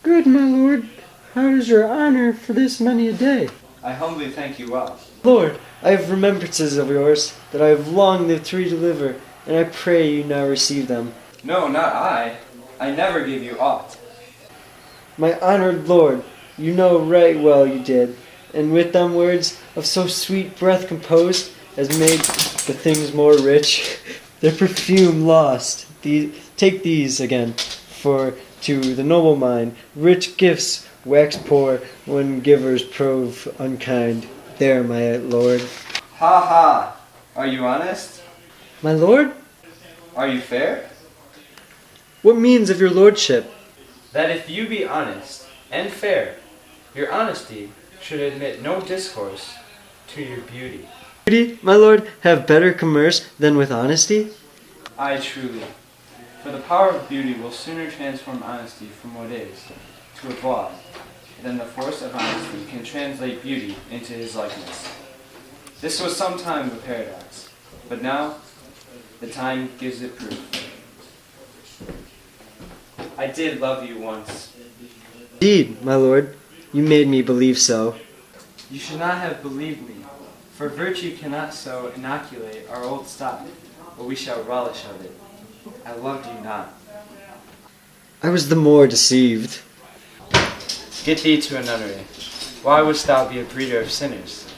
Good, my lord. How is your honor for this many a day? I humbly thank you well. Lord, I have remembrances of yours that I have long lived to deliver, and I pray you now receive them. No, not I. I never gave you aught. My honored lord, you know right well you did, and with them words of so sweet breath composed as made the things more rich, their perfume lost. Take these again, for to the noble mind rich gifts wax poor when givers prove unkind. There, my lord. Ha ha! Are you honest? My lord? Are you fair? What means of your lordship? That if you be honest and fair, your honesty should admit no discourse to your beauty. Beauty, my lord, have better commerce than with honesty? Aye, truly. For the power of beauty will sooner transform honesty from what is to a bawd than the force of honesty can translate beauty into his likeness. This was some time a paradox, but now the time gives it proof. I did love you once. Indeed, my lord, you made me believe so. You should not have believed me, for virtue cannot so inoculate our old stock, but we shall relish of it. I loved you not. I was the more deceived. Get thee to a nunnery. Why wouldst thou be a breeder of sinners?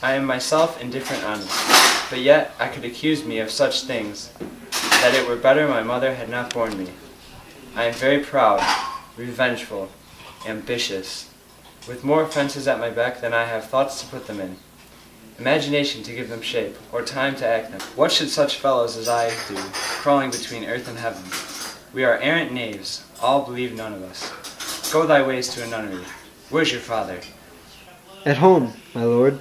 I am myself indifferent honest, but yet I could accuse me of such things, that it were better my mother had not borne me. I am very proud, revengeful, ambitious, with more offenses at my beck than I have thoughts to put them in, imagination to give them shape, or time to act them. What should such fellows as I do, crawling between earth and heaven? We are errant knaves, all believe none of us. Go thy ways to a nunnery. Where's your father? At home, my lord.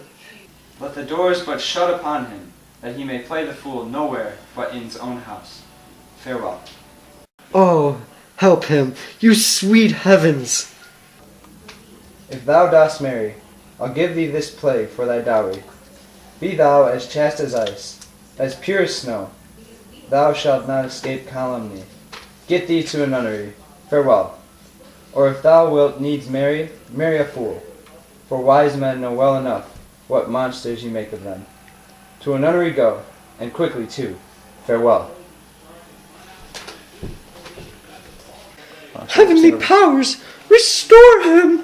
Let the doors but shut upon him, that he may play the fool nowhere but in his own house. Farewell. Oh, help him, you sweet heavens! If thou dost marry, I'll give thee this play for thy dowry. Be thou as chaste as ice, as pure as snow. Thou shalt not escape calumny. Get thee to a nunnery. Farewell. Or if thou wilt needs marry, marry a fool. For wise men know well enough what monsters you make of them. To a nunnery go, and quickly too. Farewell. Heavenly powers, restore him!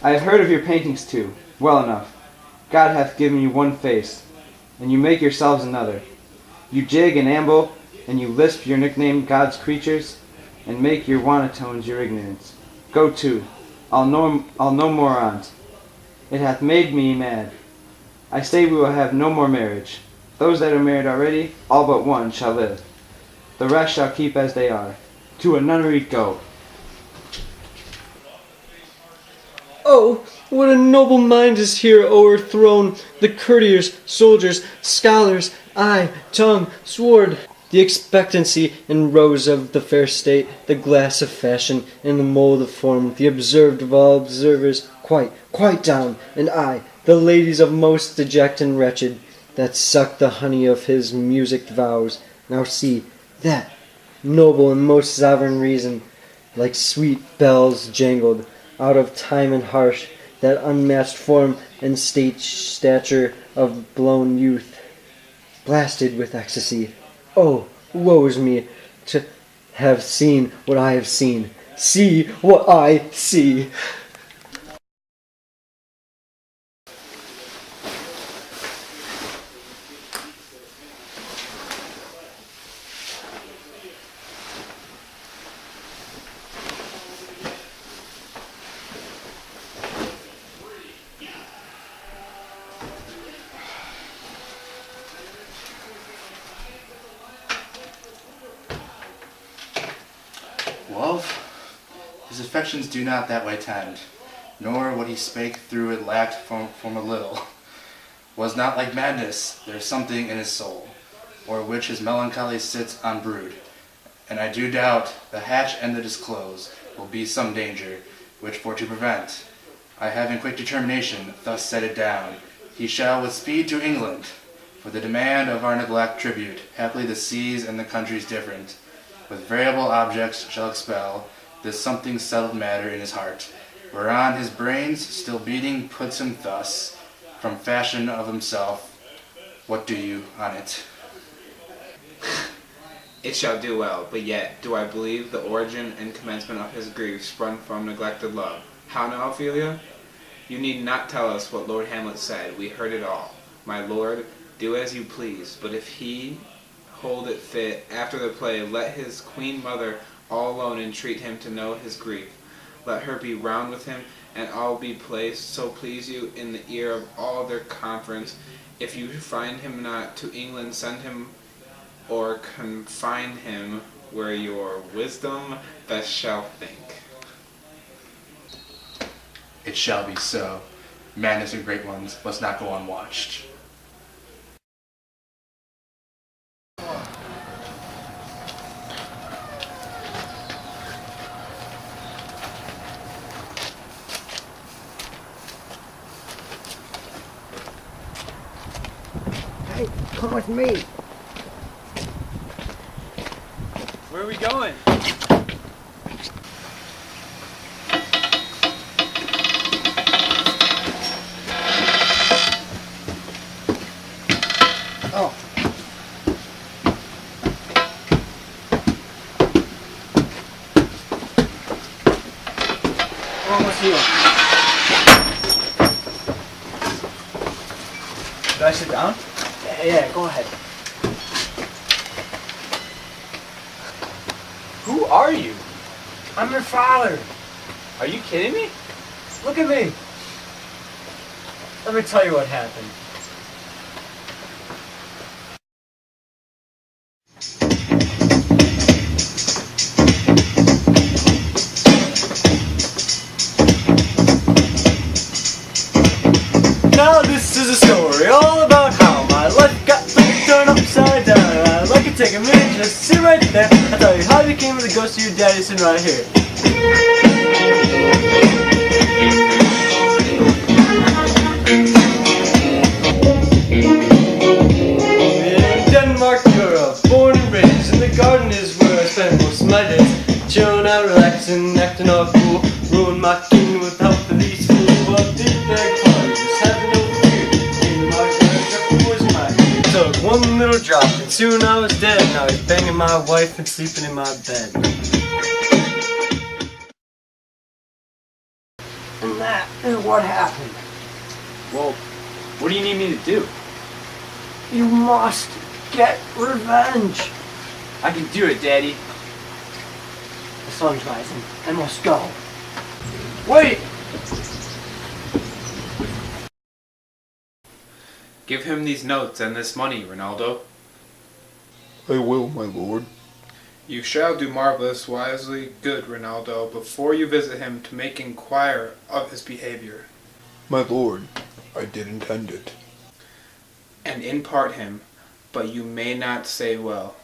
I have heard of your paintings too, well enough. God hath given you one face, and you make yourselves another. You jig and amble, and you lisp your nickname God's creatures, and make your wantones your ignorance. Go to, I'll no more on't. It hath made me mad. I say we will have no more marriage. Those that are married already, all but one, shall live. The rest shall keep as they are. To a nunnery go. Oh, what a noble mind is here o'erthrown! The courtiers, soldiers, scholars, eye, tongue, sword. The expectancy and rose of the fair state, the glass of fashion, and the mould of form, the observed of all observers, quite down, and I, the ladies of most deject and wretched, that suck the honey of his musicked vows. Now see, that, noble and most sovereign reason, like sweet bells jangled, out of time and harsh, that unmatched form and stature of blown youth, blasted with ecstasy. Oh, woe is me to have seen what I have seen. See what I see. Love? His affections do not that way tend, nor what he spake through it lacked from a little. Was not like madness, there is something in his soul, o'er which his melancholy sits on brood, and I do doubt the hatch and the disclose will be some danger, which for to prevent, I have in quick determination thus set it down, he shall with speed to England, for the demand of our neglect tribute, haply the seas and the countries different, with variable objects shall expel this something settled matter in his heart, whereon his brains, still beating, puts him thus, from fashion of himself. What do you on it? It shall do well, but yet do I believe the origin and commencement of his grief sprung from neglected love. How now, Ophelia? You need not tell us what Lord Hamlet said. We heard it all. My lord, do as you please, but if he hold it fit, after the play, let his queen mother all alone entreat him to know his grief. Let her be round with him, and all be placed, so please you, in the ear of all their conference. If you find him not, to England send him, or confine him where your wisdom best shall think. It shall be so. Madness of great ones must not go unwatched. Hey, come with me. Where are we going? Oh. We're almost here. Should I sit down? Yeah, go ahead. Who are you? I'm your father. Are you kidding me? Look at me. Let me tell you what happened. Now this is a story all about how my life got turned upside down. I'd like to take a minute, just sit right there. I'll tell you how you became the ghost of your daddy sitting right here. In Denmark, Europe, born and raised, and the garden is where I spend most of my days. Chilling out, relaxing, acting all cool, ruin my kingdom with help of these fools. But big bag parties, having no fear. In my garden, was my ear. Took one little drop, and soon I was dead. Now he's banging my wife and sleeping in my bed. And that is what happened. Well, what do you need me to do? You must get revenge. I can do it, Daddy. The sun's rising. I must go. Wait! Give him these notes and this money, Ronaldo. I will, my lord. You shall do marvelous, wisely good, Ronaldo, before you visit him to make inquire of his behavior. My lord, I did intend it. And impart him, but you may not say well.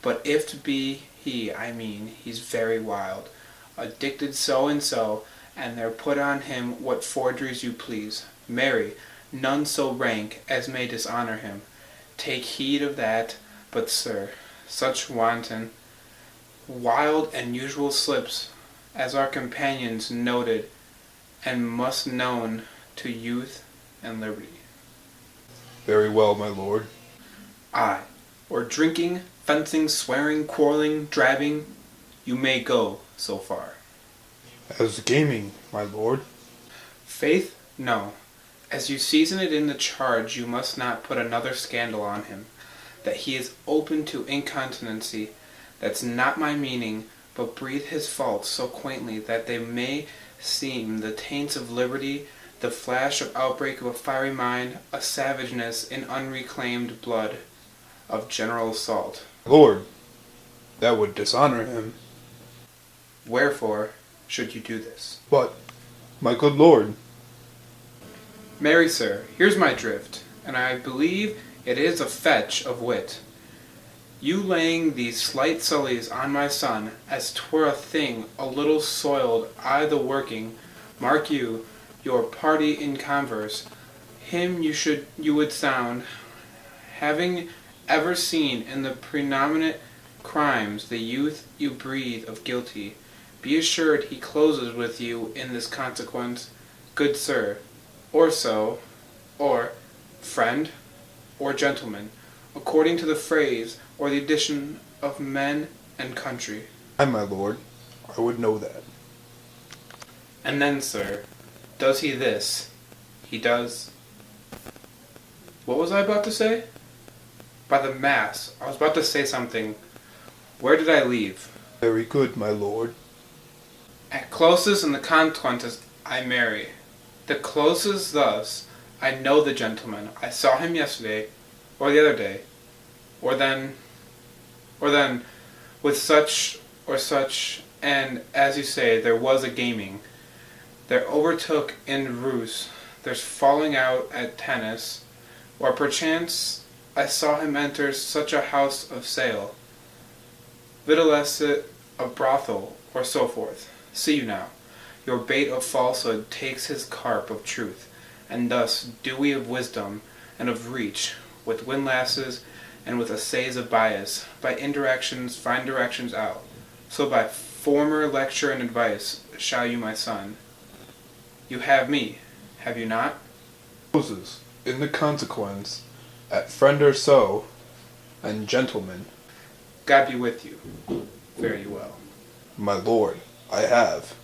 But if to be he, I mean, he's very wild, addicted so and so, and there put on him what forgeries you please. Marry, none so rank as may dishonor him. Take heed of that, but sir, such wanton, wild and usual slips as our companions noted, and must known to youth and liberty. Very well, my lord. Aye, or drinking, fencing, swearing, quarreling, drabbing, you may go so far. As gaming, my lord. Faith, no. As you season it in the charge, you must not put another scandal on him, that he is open to incontinency. That's not my meaning, but breathe his faults so quaintly that they may seem the taints of liberty, the flash of outbreak of a fiery mind, a savageness in unreclaimed blood, of general assault. Lord, that would dishonor him. Wherefore should you do this? But, my good lord, Marry, sir, here's my drift, and I believe it is a fetch of wit. You laying these slight sullies on my son, as 'twere a thing a little soiled, I the working, mark you, your party in converse, him you would sound, having ever seen in the predominant crimes the youth you breathe of guilty, be assured he closes with you in this consequence, good sir, or so, or friend, or gentleman, according to the phrase or the addition of men and country. Aye, my lord, I would know that. And then, sir, does he this? He does. What was I about to say? By the mass, I was about to say something. Where did I leave? Very good, my lord. At closes and the consequences I marry. The closes thus, I know the gentleman. I saw him yesterday, or the other day, or then, with such or such, and as you say, there was a gaming. There overtook in ruse, there's falling out at tennis, or perchance I saw him enter such a house of sale, videlicet a brothel, or so forth. See you now, your bait of falsehood takes his carp of truth, and thus do we of wisdom and of reach, with windlasses and with assays of bias, by indirections find directions out. So by former lecture and advice shall you, my son. You have me, have you not? Closes, in the consequence, at friend or so, and gentlemen. God be with you. Fare you well. My lord, I have.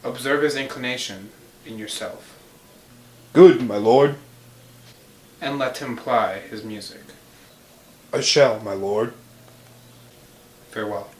Observe his inclination in yourself, Good, my lord. and let him ply his music. I shall, my lord. Farewell.